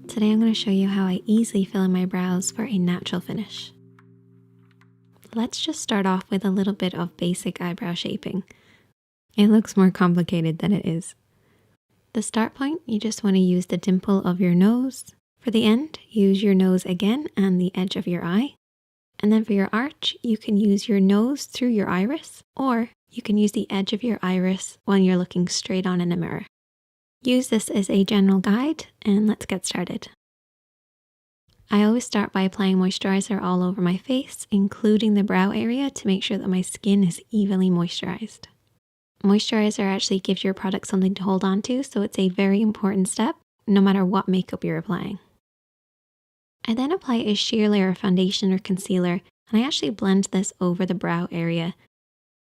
Today I'm going to show you how I easily fill in my brows for a natural finish. Let's just start off with a little bit of basic eyebrow shaping. It looks more complicated than it is. The start point, you just want to use the dimple of your nose. For the end, use your nose again and the edge of your eye. And then for your arch, you can use your nose through your iris, or you can use the edge of your iris when you're looking straight on in a mirror. Use this as a general guide, and let's get started. I always start by applying moisturizer all over my face, including the brow area, to make sure that my skin is evenly moisturized. Moisturizer actually gives your product something to hold on to, so it's a very important step, no matter what makeup you're applying. I then apply a sheer layer of foundation or concealer, and I actually blend this over the brow area.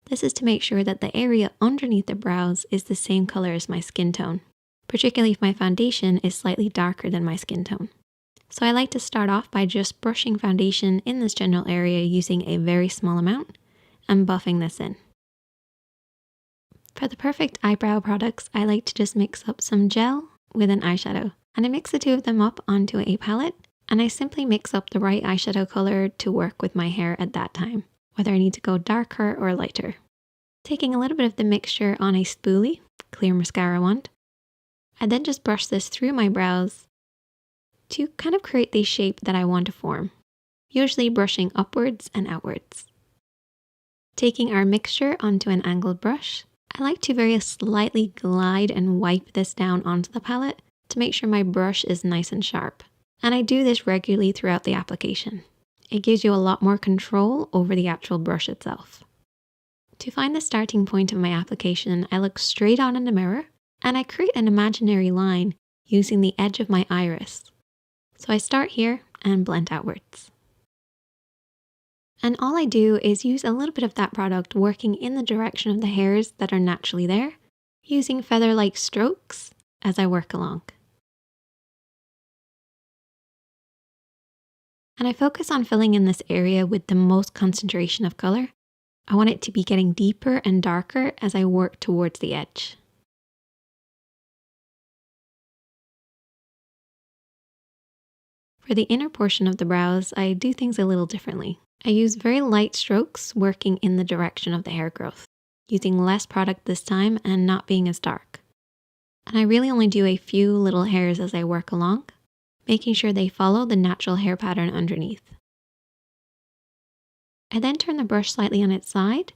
This is to make sure that the area underneath the brows is the same color as my skin tone, particularly if my foundation is slightly darker than my skin tone. So I like to start off by just brushing foundation in this general area using a very small amount and buffing this in. For the perfect eyebrow products, I like to just mix up some gel with an eyeshadow, and I mix the two of them up onto a palette, and I simply mix up the right eyeshadow color to work with my hair at that time, whether I need to go darker or lighter. Taking a little bit of the mixture on a spoolie, clear mascara wand, I then just brush this through my brows to kind of create the shape that I want to form, usually brushing upwards and outwards. Taking our mixture onto an angled brush, I like to very slightly glide and wipe this down onto the palette to make sure my brush is nice and sharp. And I do this regularly throughout the application. It gives you a lot more control over the actual brush itself. To find the starting point of my application, I look straight on in the mirror and I create an imaginary line using the edge of my iris. So I start here and blend outwards. And all I do is use a little bit of that product working in the direction of the hairs that are naturally there, using feather-like strokes as I work along. And I focus on filling in this area with the most concentration of color. I want it to be getting deeper and darker as I work towards the edge. For the inner portion of the brows, I do things a little differently. I use very light strokes working in the direction of the hair growth, using less product this time and not being as dark. And I really only do a few little hairs as I work along, making sure they follow the natural hair pattern underneath. I then turn the brush slightly on its side,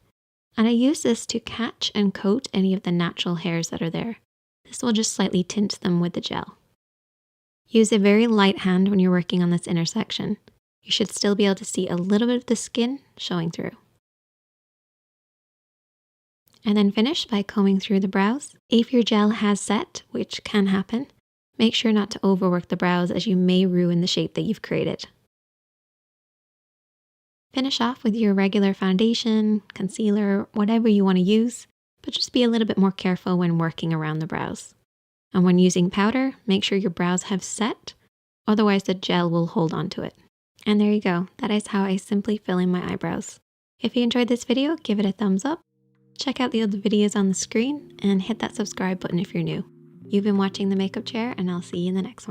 and I use this to catch and coat any of the natural hairs that are there. This will just slightly tint them with the gel. Use a very light hand when you're working on this intersection. You should still be able to see a little bit of the skin showing through. And then finish by combing through the brows. If your gel has set, which can happen, make sure not to overwork the brows as you may ruin the shape that you've created. Finish off with your regular foundation, concealer, whatever you want to use, but just be a little bit more careful when working around the brows. And when using powder, make sure your brows have set, otherwise the gel will hold on to it. And there you go, that is how I simply fill in my eyebrows. If you enjoyed this video, give it a thumbs up, check out the other videos on the screen, and hit that subscribe button if you're new. You've been watching The Makeup Chair, and I'll see you in the next one.